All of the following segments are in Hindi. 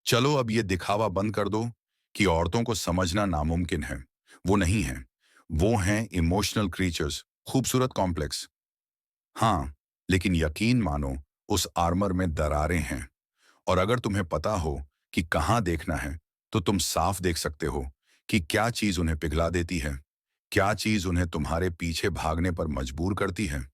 चलो अब ये दिखावा बंद कर दो कि औरतों को समझना नामुमकिन है। वो नहीं है। वो हैं इमोशनल क्रीचर्स, खूबसूरत कॉम्प्लेक्स। हाँ, लेकिन यकीन मानो, उस आर्मर में दरारें हैं। और अगर तुम्हें पता हो कि कहाँ देखना है, तो तुम साफ देख सकते हो कि क्या चीज उन्हें पिघला देती है, क्या चीज उन्हें तुम्हारे पीछे भागने पर मजबूर करती है,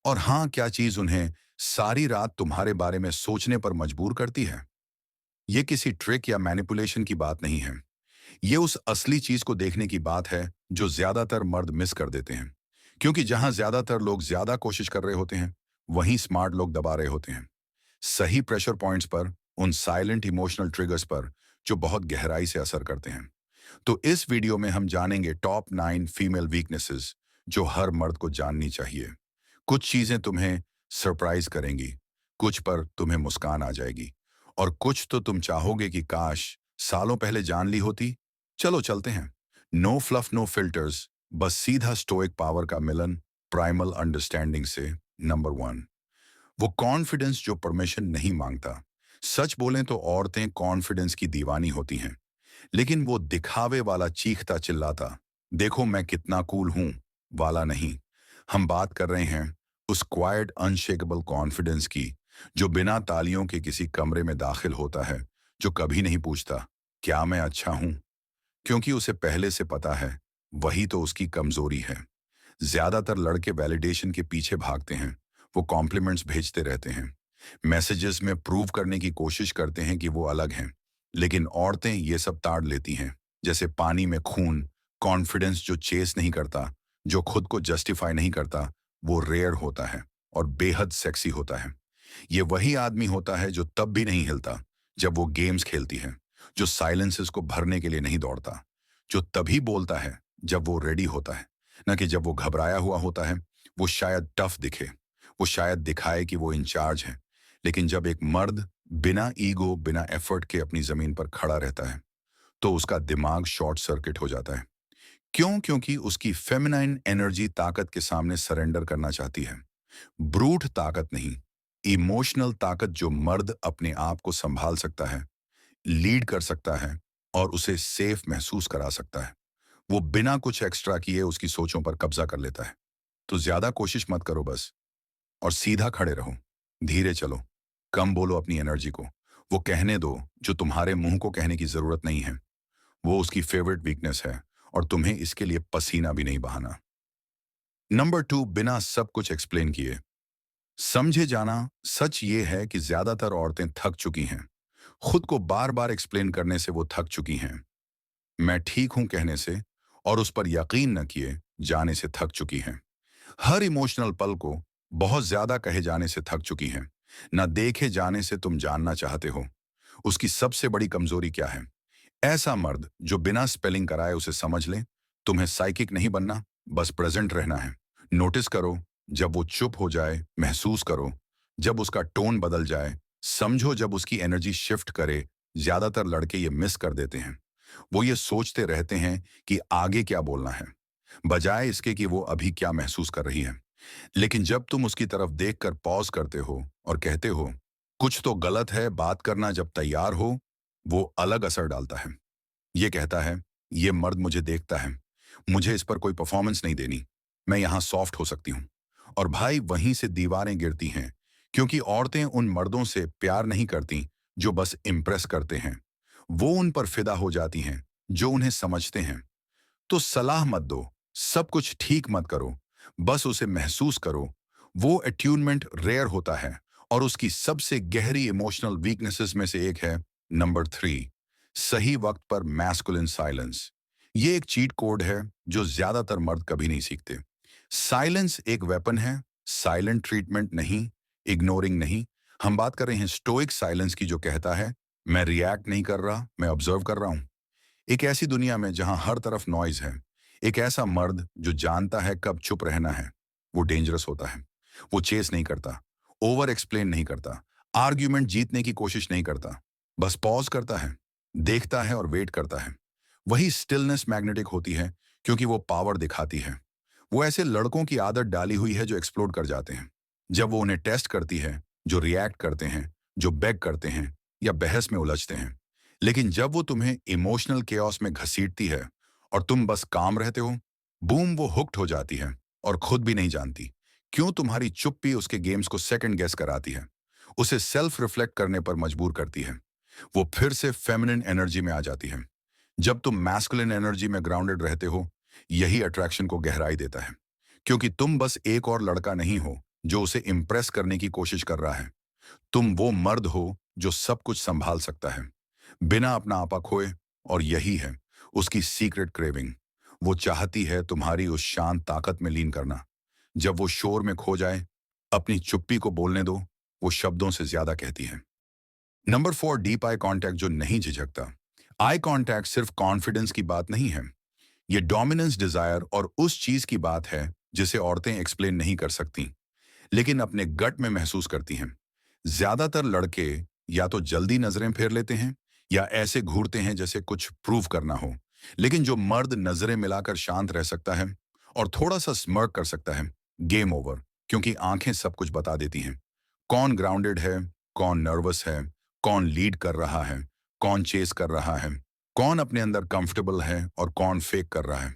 और हाँ, क्या चीज उन्हें सारी रात तुम्हारे बारे में सोचने पर मजबूर करती है। ये किसी ट्रिक या मैनिपुलेशन की बात नहीं है। ये उस असली चीज को देखने की बात है जो ज्यादातर मर्द मिस कर देते हैं। क्योंकि जहां ज्यादातर लोग ज्यादा कोशिश कर रहे होते हैं, वहीं स्मार्ट लोग दबा रहे होते हैं। सही प्रेशर पॉइंट्स पर, उन साइलेंट इमोशनल ट्रिगर्स पर जो बहुत गहराई से असर करते हैं। तो इस वीडियो में हम जानेंगे टॉप 9 फीमेल वीकनेसेस जो हर मर्द को जाननी चाहिए। कुछ चीजें तुम्हें सरप्राइज करेंगी, कुछ पर तुम्हें मुस्कान आ जाएगी, और कुछ तो तुम चाहोगे कि काश सालों पहले जान ली होती। चलो चलते हैं। नो फ्लफ नो फिल्टर्स, बस सीधा स्टोइक पावर का मिलन, प्राइमल अंडरस्टैंडिंग से। नंबर 1, वो कॉन्फिडेंस जो परमिशन नहीं मांगता। सच बोलें तो औरतें कॉन्फिडेंस की दीवानी होती हैं, लेकिन वो दिखावे वाला चीखता चिल्लाता देखो मैं कितना कूल हूं वाला नहीं। हम बात कर रहे हैं उस क्वाइट अनशेकेबल कॉन्फिडेंस की, जो बिना तालियों के किसी कमरे में दाखिल होता है, जो कभी नहीं पूछता क्या मैं अच्छा हूं, क्योंकि उसे पहले से पता है वही तो उसकी कमजोरी है। ज्यादातर लड़के वैलिडेशन के पीछे भागते हैं। वो कॉम्प्लीमेंट्स भेजते रहते हैं, मैसेजेस में प्रूव करने की कोशिश करते हैं कि वो अलग हैं। लेकिन औरतें ये सब ताड़ लेती हैं, जैसे पानी में खून। कॉन्फिडेंस जो चेस नहीं करता, जो खुद को जस्टिफाई नहीं करता, वो रेयर होता है और बेहद सेक्सी होता है। ये वही आदमी होता है जो तब भी नहीं हिलता जब वो गेम्स खेलती है, जो साइलेंसेस को भरने के लिए नहीं दौड़ता, जो तभी बोलता है जब वो रेडी होता है, न कि जब वो घबराया हुआ होता है। वो शायद टफ दिखे, वो शायद दिखाए कि वो इंचार्ज है, लेकिन जब एक मर्द बिना ईगो, बिना एफर्ट के अपनी जमीन पर खड़ा रहता है, तो उसका दिमाग शॉर्ट सर्किट हो जाता है। क्यों? क्योंकि उसकी फेमिनाइन एनर्जी ताकत के सामने सरेंडर करना चाहती है। ब्रूट ताकत नहीं, इमोशनल ताकत, जो मर्द अपने आप को संभाल सकता है, लीड कर सकता है और उसे सेफ महसूस करा सकता है। वो बिना कुछ एक्स्ट्रा किए उसकी सोचों पर कब्जा कर लेता है। तो ज्यादा कोशिश मत करो बस, और सीधा खड़े रहो। धीरे चलो, कम बोलो अपनी एनर्जी को। वो कहने दो जो तुम्हारे मुंह को कहने की जरूरत नहीं है। वो उसकी फेवरेट वीकनेस है, और तुम्हें इसके लिए पसीना भी नहीं बहाना। नंबर 2, बिना सब कुछ एक्सप्लेन किए समझे जाना। सच ये है कि ज्यादातर औरतें थक चुकी हैं। खुद को बार बार एक्सप्लेन करने से वो थक चुकी हैं। मैं ठीक हूं कहने से और उस पर यकीन न किए जाने से थक चुकी हैं। हर इमोशनल पल को बहुत ज्यादा कहे जाने से थक चुकी हैं। न देखे जाने से तुम जानना चाहते हो उसकी सबसे बड़ी कमजोरी क्या है। ऐसा मर्द जो बिना स्पेलिंग कराए उसे समझ ले। तुम्हें साइकिक नहीं बनना, बस प्रेजेंट रहना है। नोटिस करो जब वो चुप हो जाए, महसूस करो जब उसका टोन बदल जाए, समझो जब उसकी एनर्जी शिफ्ट करे। ज्यादातर लड़के ये मिस कर देते हैं। वो ये सोचते रहते हैं कि आगे क्या बोलना है, बजाय इसके कि वो अभी क्या महसूस कर रही है। लेकिन जब तुम उसकी तरफ देखकर पॉज करते हो और कहते हो कुछ तो गलत है, बात करना जब तैयार हो, वो अलग असर डालता है। ये कहता है ये मर्द मुझे देखता है, मुझे इस पर कोई परफॉर्मेंस नहीं देनी, मैं यहां सॉफ्ट हो सकती हूं। और भाई वहीं से दीवारें गिरती हैं, क्योंकि औरतें उन मर्दों से प्यार नहीं करती जो बस इम्प्रेस करते हैं। वो उन पर फिदा हो जाती हैं जो उन्हें समझते हैं। तो सलाह मत दो, सब कुछ ठीक मत करो, बस उसे महसूस करो। वो अट्यूनमेंट रेयर होता है, और उसकी सबसे गहरी इमोशनल वीकनेसेस में से एक है नंबर 3, सही वक्त पर मैस्कुलिन साइलेंस। ये एक चीट कोड है जो ज्यादातर मर्द कभी नहीं सीखते। साइलेंस एक वेपन है, साइलेंट ट्रीटमेंट नहीं, इग्नोरिंग नहीं। हम बात कर रहे हैं स्टोइक साइलेंस की, जो कहता है मैं रिएक्ट नहीं कर रहा, मैं ऑब्जर्व कर रहा हूं। एक ऐसी दुनिया में जहां हर तरफ नॉइज है, एक ऐसा मर्द जो जानता है कब चुप रहना है, वो डेंजरस होता है। वो चेस नहीं करता, ओवर एक्सप्लेन नहीं करता, आर्ग्यूमेंट जीतने की कोशिश नहीं करता, बस पॉज करता है, देखता है और वेट करता है। वही स्टिलनेस मैग्नेटिक होती है, क्योंकि वो पावर दिखाती है। वो ऐसे लड़कों की आदत डाली हुई है जो एक्सप्लोड कर जाते हैं जब वो उन्हें टेस्ट करती है, जो रिएक्ट करते हैं, जो बेग करते हैं, या बहस में उलझते हैं। लेकिन जब वो तुम्हें इमोशनल केओस में घसीटती है और तुम बस काम रहते हो, बूम, वो हुक्ड हो जाती है और खुद भी नहीं जानती क्यों तुम्हारी चुप्पी उसके गेम्स को सेकंड गेस कराती है, उसे सेल्फ रिफ्लेक्ट करने पर मजबूर करती है। वो फिर से फेमिनिन एनर्जी में आ जाती है। जब तुम मैस्कुलिन एनर्जी में ग्राउंडेड रहते हो, यही अट्रैक्शन को गहराई देता है, क्योंकि तुम बस एक और लड़का नहीं हो जो उसे इम्प्रेस करने की कोशिश कर रहा है। तुम वो मर्द हो जो सब कुछ संभाल सकता है बिना अपना आपा खोए। और यही है उसकी सीक्रेट क्रेविंग। वो चाहती है तुम्हारी उस शांत ताकत में लीन करना। जब वो शोर में खो जाए, अपनी चुप्पी को बोलने दो, वो शब्दों से ज्यादा कहती है। नंबर 4, डीप आई कांटेक्ट जो नहीं झिझकता। आई कांटेक्ट सिर्फ कॉन्फिडेंस की बात नहीं है, ये डोमिनेंस डिजायर और उस चीज की बात है जिसे औरतें एक्सप्लेन नहीं कर सकती, लेकिन अपने गट में महसूस करती हैं। ज्यादातर लड़के या तो जल्दी नजरें फेर लेते हैं या ऐसे घूरते हैं जैसे कुछ प्रूव करना हो। लेकिन जो मर्द नजरें मिलाकर शांत रह सकता है और थोड़ा सा स्मर्क कर सकता है, गेम ओवर, क्योंकि आंखें सब कुछ बता देती हैं। कौन ग्राउंडेड है, कौन नर्वस है, कौन लीड कर रहा है, कौन चेस कर रहा है, कौन अपने अंदर कंफर्टेबल है और कौन फेक कर रहा है।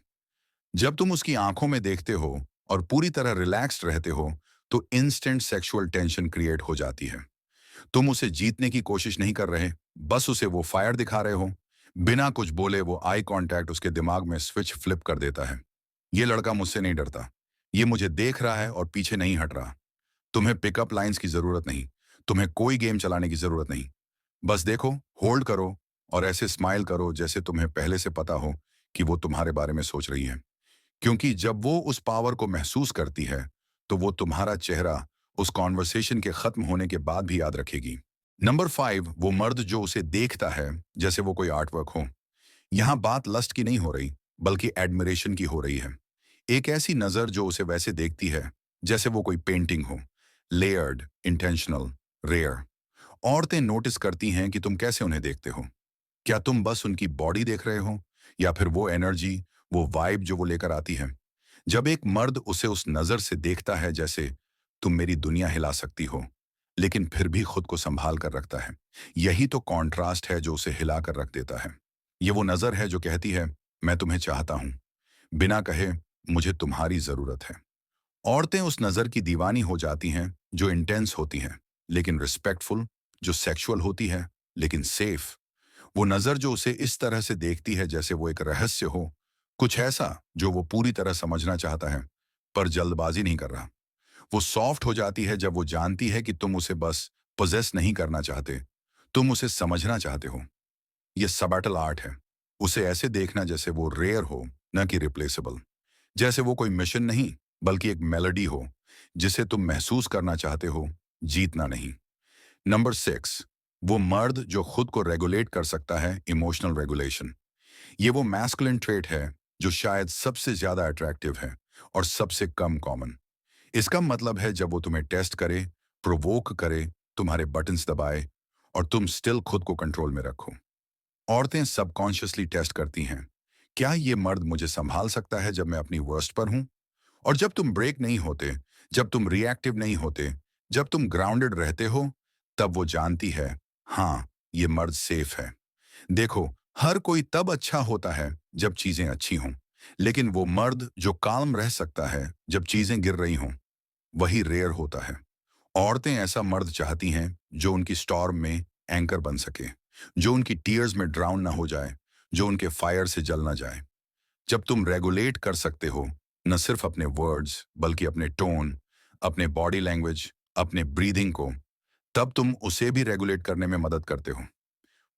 जब तुम उसकी आंखों में देखते हो और पूरी तरह रिलैक्स्ड रहते हो, तो इंस्टेंट सेक्सुअल टेंशन क्रिएट हो जाती है। तुम उसे जीतने की कोशिश नहीं कर रहे, बस उसे वो फायर दिखा रहे हो। बिना कुछ बोले वो आई कांटेक्ट उसके दिमाग में स्विच फ्लिप कर देता है। ये लड़का मुझसे नहीं डरता, ये मुझे देख रहा है और पीछे नहीं हट रहा। तुम्हें पिकअप लाइंस की जरूरत नहीं, तुम्हें कोई गेम चलाने की जरूरत नहीं। बस देखो, होल्ड करो और ऐसे स्माइल करो जैसे तुम्हें पहले से पता हो कि वो तुम्हारे बारे में सोच रही है। क्योंकि जब वो उस पावर को महसूस करती है, तो वो तुम्हारा चेहरा उस कॉन्वर्सेशन के खत्म होने के बाद भी याद रखेगी। नंबर 5, वो मर्द जो उसे देखता है जैसे वो कोई आर्टवर्क हो। यहाँ बात लस्ट की नहीं हो रही, बल्कि एडमिरेशन की हो रही है। एक ऐसी नजर जो उसे वैसे देखती है जैसे वो कोई पेंटिंग हो, लेयर्ड, इंटेंशनल, रेयर। औरतें नोटिस करती हैं कि तुम कैसे उन्हें देखते हो। क्या तुम बस उनकी बॉडी देख रहे हो, या फिर वो एनर्जी, वो वाइब जो वो लेकर आती है। जब एक मर्द उसे उस नजर से देखता है जैसे तुम मेरी दुनिया हिला सकती हो, लेकिन फिर भी खुद को संभाल कर रखता है, यही तो कॉन्ट्रास्ट है जो उसे हिला कर रख देता है। ये वो नजर है जो कहती है, मैं तुम्हें चाहता हूं, बिना कहे मुझे तुम्हारी जरूरत है। औरतें उस नजर की दीवानी हो जाती हैं जो इंटेंस होती हैं लेकिन रिस्पेक्टफुल, जो सेक्सुअल होती है लेकिन सेफ। वो नजर जो उसे इस तरह से देखती है जैसे वो एक रहस्य हो, कुछ ऐसा जो वो पूरी तरह समझना चाहता है पर जल्दबाजी नहीं कर रहा। वो सॉफ्ट हो जाती है जब वो जानती है कि तुम उसे बस पोजेस नहीं करना चाहते, तुम उसे समझना चाहते हो। ये सबटल आर्ट है, उसे ऐसे देखना जैसे वो रेयर हो, न कि रिप्लेसेबल। जैसे वो कोई मिशन नहीं, बल्कि एक मेलोडी हो जिसे तुम महसूस करना चाहते हो, जीतना नहीं। नंबर 6, वो मर्द जो खुद को रेगुलेट कर सकता है, इमोशनल रेगुलेशन। ये वो मैस्कुलिन ट्रेट है जो शायद सबसे ज्यादा अट्रैक्टिव है और सबसे कम कॉमन। इसका मतलब है जब वो तुम्हें टेस्ट करे, प्रोवोक करे, तुम्हारे बटन्स दबाए और तुम स्टिल खुद को कंट्रोल में रखो। औरतें सबकॉन्शियसली टेस्ट करती हैं, क्या ये मर्द मुझे संभाल सकता है जब मैं अपनी वर्स्ट पर हूं। और जब तुम ब्रेक नहीं होते, जब तुम रिएक्टिव नहीं होते, जब तुम ग्राउंडेड रहते हो, तब वो जानती है, हाँ, ये मर्द सेफ है। देखो, हर कोई तब अच्छा होता है जब चीजें अच्छी हों, लेकिन वो मर्द जो काम रह सकता है जब चीजें गिर रही हों, वही रेयर होता है। औरतें ऐसा मर्द चाहती हैं जो उनकी स्टॉर्म में एंकर बन सके, जो उनकी टीयर्स में ड्राउन ना हो जाए, जो उनके फायर से जल ना जाए। जब तुम रेगुलेट कर सकते हो, न सिर्फ अपने वर्ड्स बल्कि अपने टोन, अपने बॉडी लैंग्वेज, अपने ब्रीदिंग को, तब तुम उसे भी रेगुलेट करने में मदद करते हो।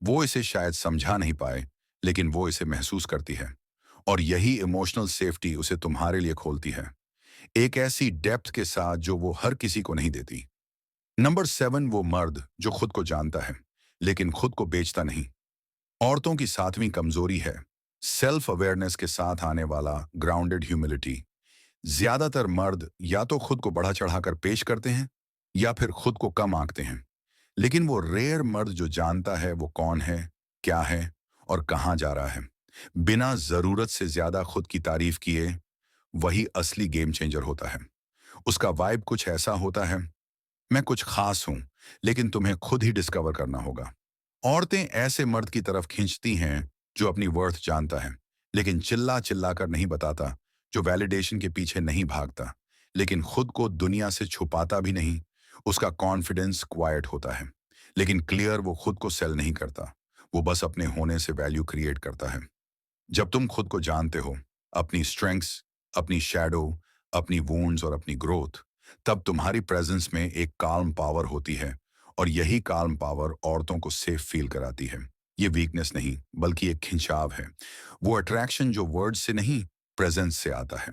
वो इसे शायद समझा नहीं पाए, लेकिन वो इसे महसूस करती है। और यही इमोशनल सेफ्टी उसे तुम्हारे लिए खोलती है, एक ऐसी डेप्थ के साथ जो वो हर किसी को नहीं देती। नंबर 7, वो मर्द जो खुद को जानता है लेकिन खुद को बेचता नहीं। औरतों की 7वीं कमजोरी है सेल्फ अवेयरनेस के साथ आने वाला ग्राउंडेड ह्यूमिलिटी। ज्यादातर मर्द या तो खुद को बढ़ा चढ़ाकर पेश करते हैं या फिर खुद को कम आंकते हैं। लेकिन वो रेयर मर्द जो जानता है वो कौन है, क्या है और कहां जा रहा है, बिना जरूरत से ज्यादा खुद की तारीफ किए, वही असली गेम चेंजर होता है। उसका वाइब कुछ ऐसा होता है, मैं कुछ खास हूं, लेकिन तुम्हें खुद ही डिस्कवर करना होगा। औरतें ऐसे मर्द की तरफ खींचती हैं जो अपनी वर्थ जानता है, लेकिन चिल्ला चिल्ला कर नहीं बताता, जो वैलिडेशन के पीछे नहीं भागता, लेकिन खुद को दुनिया से छुपाता भी नहीं। उसका कॉन्फिडेंस क्वाइट होता है, लेकिन क्लियर वो खुद को सेल नहीं करता। वो बस अपने होने से वैल्यू क्रिएट करता है। जब तुम खुद को जानते हो, अपनी स्ट्रेंग्थ्स, अपनी शैडो, अपनी वुंड्स और अपनी ग्रोथ, तब तुम्हारी प्रेजेंस में एक काल्म पावर होती है, और यही काल्म पावर औरतों को सेफ फील कराती है। ये वीकनेस नहीं, बल्कि एक खिंचाव है। वो अट्रैक्शन जो वर्ड से नहीं, प्रेजेंस से आता है।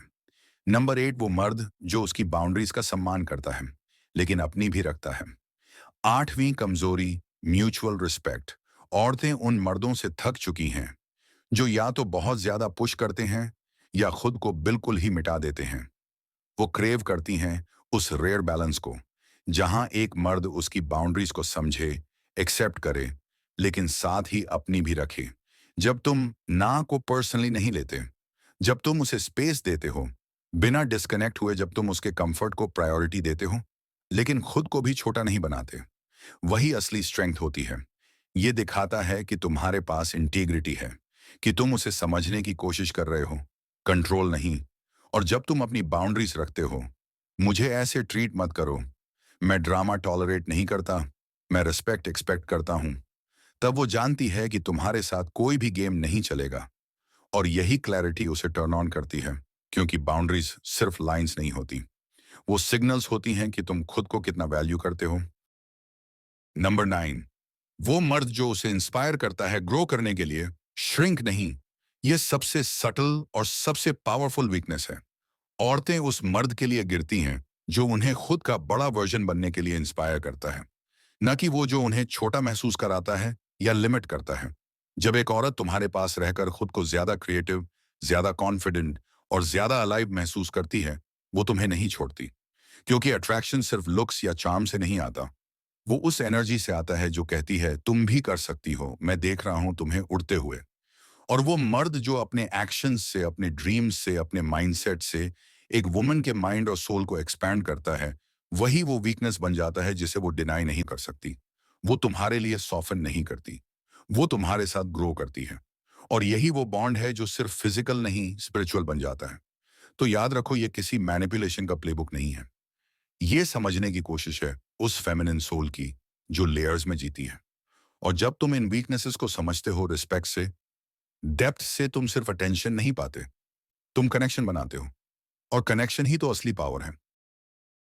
नंबर 8, वो मर्द जो उसकी बाउंड्रीज का सम्मान करता है, लेकिन अपनी भी रखता है। 8वीं कमजोरी, म्यूचुअल रिस्पेक्ट। औरतें उन मर्दों से थक चुकी हैं जो या तो बहुत ज्यादा पुश करते हैं या खुद को बिल्कुल ही मिटा देते हैं। वो क्रेव करती हैं उस रेयर बैलेंस को, जहां एक मर्द उसकी बाउंड्रीज को समझे, एक्सेप्ट करे, लेकिन साथ ही अपनी भी रखे। जब तुम ना को पर्सनली नहीं लेते, जब तुम उसे स्पेस देते हो, बिना डिस्कनेक्ट हुए, जब तुम उसके कंफर्ट को प्रायोरिटी देते हो, लेकिन खुद को भी छोटा नहीं बनाते, वही असली स्ट्रेंथ होती है। ये दिखाता है कि तुम्हारे पास इंटीग्रिटी है, कि तुम उसे समझने की कोशिश कर रहे हो, कंट्रोल नहीं। और जब तुम अपनी बाउंड्रीज रखते हो, मुझे ऐसे ट्रीट मत करो, मैं ड्रामा टॉलरेट नहीं करता, मैं रिस्पेक्ट एक्सपेक्ट करता हूं, तब वो जानती है कि तुम्हारे साथ कोई भी गेम नहीं चलेगा। और यही क्लैरिटी उसे टर्न ऑन करती है, क्योंकि बाउंड्रीज सिर्फ लाइंस नहीं होती, वो सिग्नल्स होती हैं कि तुम खुद को कितना वैल्यू करते हो। नंबर 9, वो मर्द जो उसे इंस्पायर करता है ग्रो करने के लिए, श्रिंक नहीं। यह सबसे सटल और सबसे पावरफुल वीकनेस है। औरतें उस मर्द के लिए गिरती हैं जो उन्हें खुद का बड़ा वर्जन बनने के लिए इंस्पायर करता है, न कि वो जो उन्हें छोटा महसूस कराता है या लिमिट करता है। जब एक औरत तुम्हारे पास रहकर खुद को ज्यादा क्रिएटिव, ज्यादा कॉन्फिडेंट और ज्यादा अलाइव महसूस करती है, वो तुम्हें नहीं छोड़ती, क्योंकि अट्रैक्शन सिर्फ लुक्स या चार्म से नहीं आता। वो उस एनर्जी से आता है जो कहती है तुम भी कर सकती हो, मैं देख रहा हूं तुम्हें उड़ते हुए। और वो मर्द जो अपने एक्शंस से, अपने ड्रीम्स से, अपने माइंडसेट से एक वुमन के माइंड और सोल को एक्सपैंड करता है, वही वो वीकनेस बन जाता है जिसे वो डिनाई नहीं कर सकती। वो तुम्हारे लिए सॉफन नहीं करती, वो तुम्हारे साथ ग्रो करती है। और यही वो बॉन्ड है जो सिर्फ फिजिकल नहीं, स्पिरिचुअल बन जाता है। तो याद रखो, ये किसी मैनिपुलेशन का प्लेबुक नहीं है। ये समझने की कोशिश है उस फेमिनिन सोल की जो लेयर्स में जीती है। और जब तुम इन वीकनेसेस को समझते हो रिस्पेक्ट से, डेप्थ से, तुम सिर्फ अटेंशन नहीं पाते, तुम कनेक्शन बनाते हो। और कनेक्शन ही तो असली पावर है।